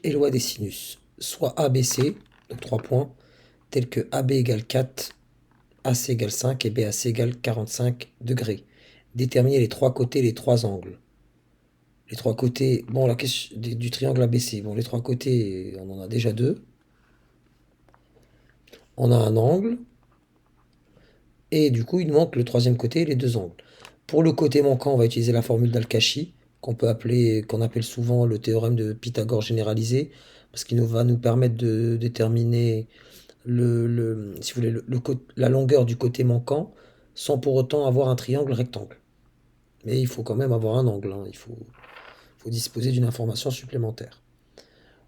Et loi des sinus, soit ABC, donc 3 points, tels que AB égale 4, AC égale 5 et BAC égale 45 degrés. Déterminer les trois côtés et les trois angles. Les trois côtés, bon, la question du triangle ABC, bon, les trois côtés, on en a déjà deux. On a un angle, et du coup, il nous manque le troisième côté et les deux angles. Pour le côté manquant, on va utiliser la formule d'Al-Kashi, qu'on appelle souvent le théorème de Pythagore généralisé, parce qu'il va nous permettre de déterminer si vous voulez, la longueur du côté manquant, sans pour autant avoir un triangle rectangle. Mais il faut quand même avoir un angle, hein, faut disposer d'une information supplémentaire.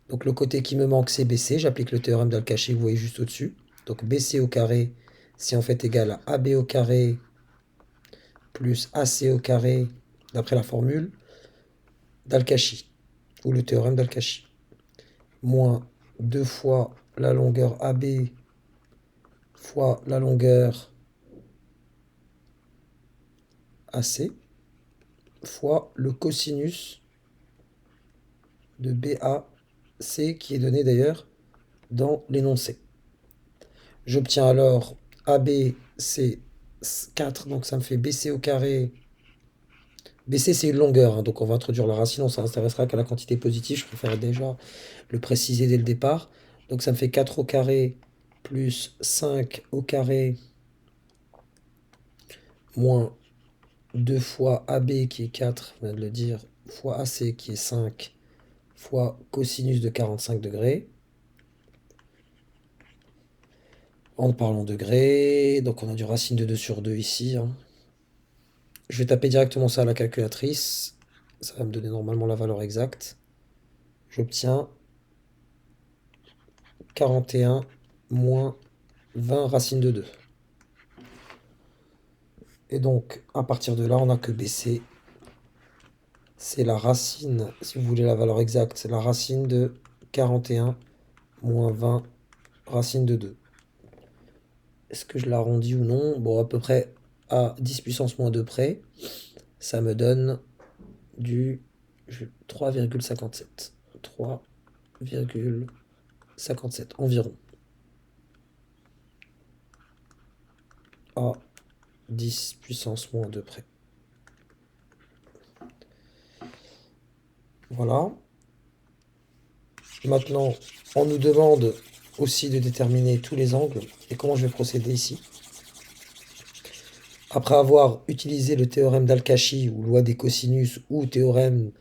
Donc le côté qui me manque, c'est BC, j'applique le théorème d'Al-Kashi, vous voyez juste au-dessus. Donc BC au carré, c'est en fait égal à AB au carré plus AC au carré, d'après la formule d'Al-Kashi, ou le théorème d'Al-Kashi, moins 2 fois la longueur AB fois la longueur AC, fois le cosinus de BAC, qui est donné d'ailleurs dans l'énoncé. J'obtiens alors AB, c'est 4, donc ça me fait BC au carré. BC, c'est une longueur, hein, donc on va introduire la racine, on s'intéressera qu'à la quantité positive, je préfère déjà le préciser dès le départ. Donc ça me fait 4 au carré plus 5 au carré moins 2 fois AB qui est 4, on vient de le dire, fois AC qui est 5, fois cosinus de 45 degrés. En parlant degrés, donc on a du racine de 2 sur 2 ici, hein. Je vais taper directement ça à la calculatrice. Ça va me donner normalement la valeur exacte. J'obtiens 41 moins 20 racine de 2. Et donc, à partir de là, on n'a que BC. C'est la racine, si vous voulez la valeur exacte, c'est la racine de 41 moins 20 racine de 2. Est-ce que je l'arrondis ou non? Bon, à peu près à 10 puissance moins 2 près, ça me donne du 3,57. 3,57 environ. À 10 puissance moins 2 près. Voilà. Maintenant, on nous demande aussi de déterminer tous les angles. Et comment je vais procéder ici? Après avoir utilisé le théorème d'Al-Kashi ou loi des cosinus ou théorème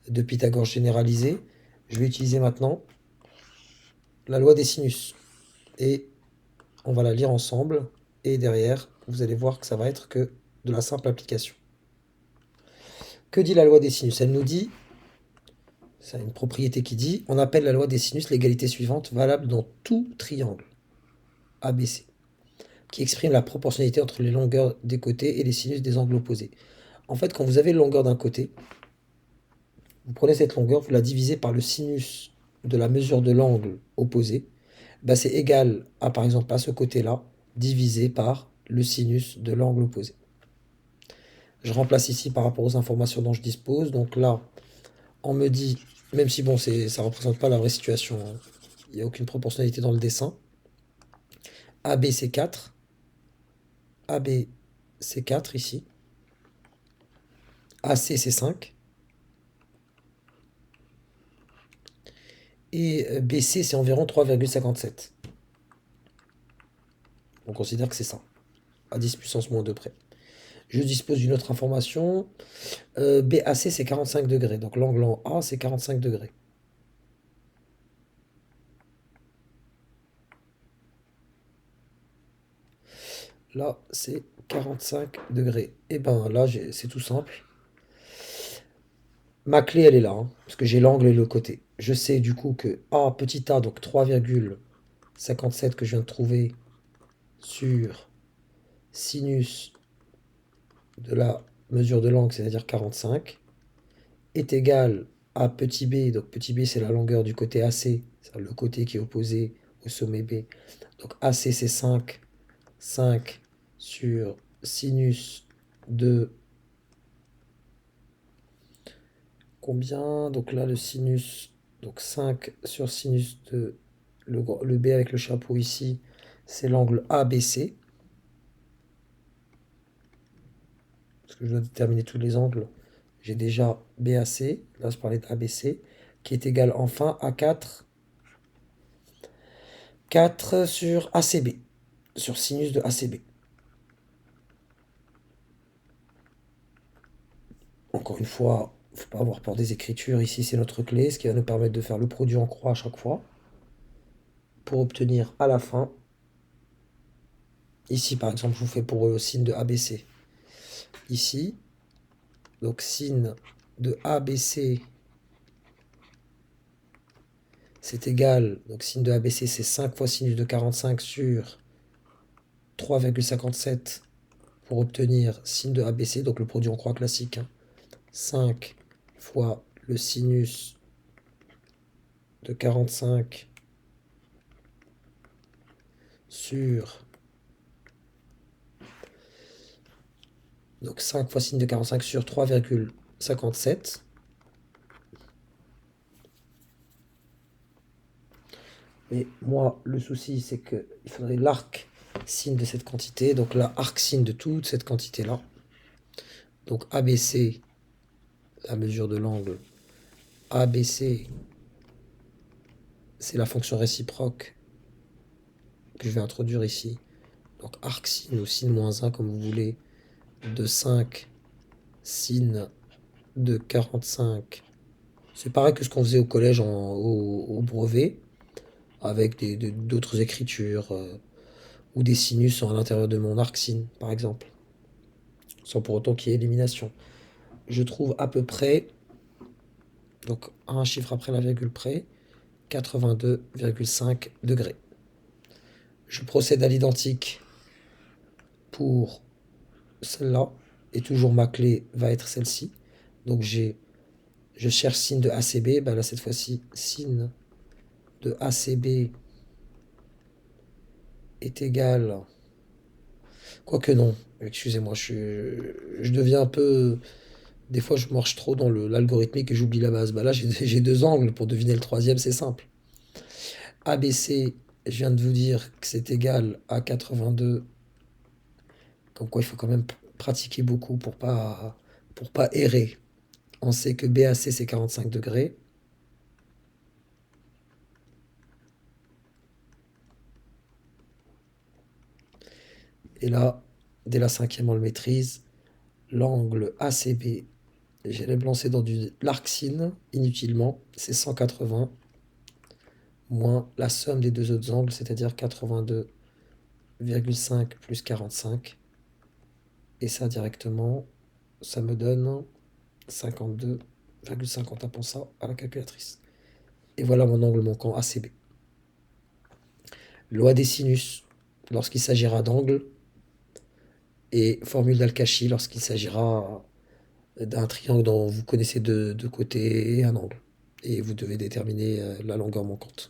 de Pythagore généralisé, je vais utiliser maintenant la loi des sinus. Et on va la lire ensemble. Et derrière, vous allez voir que ça va être que de la simple application. Que dit la loi des sinus? Elle nous dit, c'est une propriété qui dit, on appelle la loi des sinus l'égalité suivante valable dans tout triangle ABC, qui exprime la proportionnalité entre les longueurs des côtés et les sinus des angles opposés. En fait, quand vous avez la longueur d'un côté, vous prenez cette longueur, vous la divisez par le sinus de la mesure de l'angle opposé, bah c'est égal à, par exemple, à ce côté-là, divisé par le sinus de l'angle opposé. Je remplace ici par rapport aux informations dont je dispose. Donc là, on me dit, même si bon, ça ne représente pas la vraie situation, hein, il n'y a aucune proportionnalité dans le dessin. AB c'est 4. AB c'est 4 ici. AC c'est 5. Et BC c'est environ 3,57. On considère que c'est ça, à 10 puissance moins 2 près. Je dispose d'une autre information. BAC, c'est 45 degrés. Donc l'angle en A, c'est 45 degrés. Là, c'est 45 degrés. Et ben là, c'est tout simple. Ma clé, elle est là, hein, parce que j'ai l'angle et le côté. Je sais du coup que A, petit a, donc 3,57 que je viens de trouver sur sinus de la mesure de l'angle, c'est-à-dire 45, est égal à petit b. Donc petit b, c'est la longueur du côté AC, c'est le côté qui est opposé au sommet B. Donc AC, c'est 5. 5 sur sinus de combien? Donc là, le sinus Donc 5 sur sinus de le B avec le chapeau ici, c'est l'angle ABC. Parce que je dois déterminer tous les angles. J'ai déjà BAC, là je parlais d'ABC, qui est égal enfin à 4 sur ACB, sur sinus de ACB. Encore une fois, il ne faut pas avoir peur des écritures. Ici, c'est notre clé, ce qui va nous permettre de faire le produit en croix à chaque fois, pour obtenir à la fin, ici par exemple, je vous fais pour signe de ABC. Ici, donc signe de ABC, c'est égal, donc signe de ABC, c'est 5 fois sinus de 45 sur 3,57 pour obtenir signe de ABC, donc le produit en croix classique. 5 fois le sinus de 45 sur... Donc 5 fois signe de 45 sur 3,57. Mais moi, le souci, c'est qu'il faudrait l'arc signe de cette quantité. Donc là, arc signe de toute cette quantité-là. Donc ABC, la mesure de l'angle. ABC, c'est la fonction réciproque que je vais introduire ici. Donc arc sin ou sin moins 1, comme vous voulez, de 5 sin de 45. C'est pareil que ce qu'on faisait au collège au brevet, avec d'autres écritures, ou des sinus à l'intérieur de mon arc sin, par exemple, sans pour autant qu'il y ait élimination. Je trouve à peu près, donc un chiffre après la virgule près, 82,5 degrés. Je procède à l'identique pour celle-là, et toujours ma clé va être celle-ci. Donc je cherche signe de ACB, ben là cette fois-ci, signe de ACB est égal... Quoique non, excusez-moi, je deviens un peu... Des fois, je marche trop dans l'algorithmique et j'oublie la base. Bah là, j'ai deux angles. Pour deviner le troisième, c'est simple. ABC, je viens de vous dire que c'est égal à 82. Comme quoi, il faut quand même pratiquer beaucoup pour pas errer. On sait que BAC, c'est 45 degrés. Et là, dès la cinquième, on le maîtrise. L'angle ACB, j'allais me lancer dans l'arc sin, inutilement. C'est 180 moins la somme des deux autres angles, c'est-à-dire 82,5 plus 45. Et ça, directement, ça me donne 52,50. Tapons ça à la calculatrice. Et voilà mon angle manquant ACB. Loi des sinus, lorsqu'il s'agira d'angle, et formule d'Al-Kashi lorsqu'il s'agira d'un triangle dont vous connaissez deux côtés et un angle. Et vous devez déterminer la longueur manquante.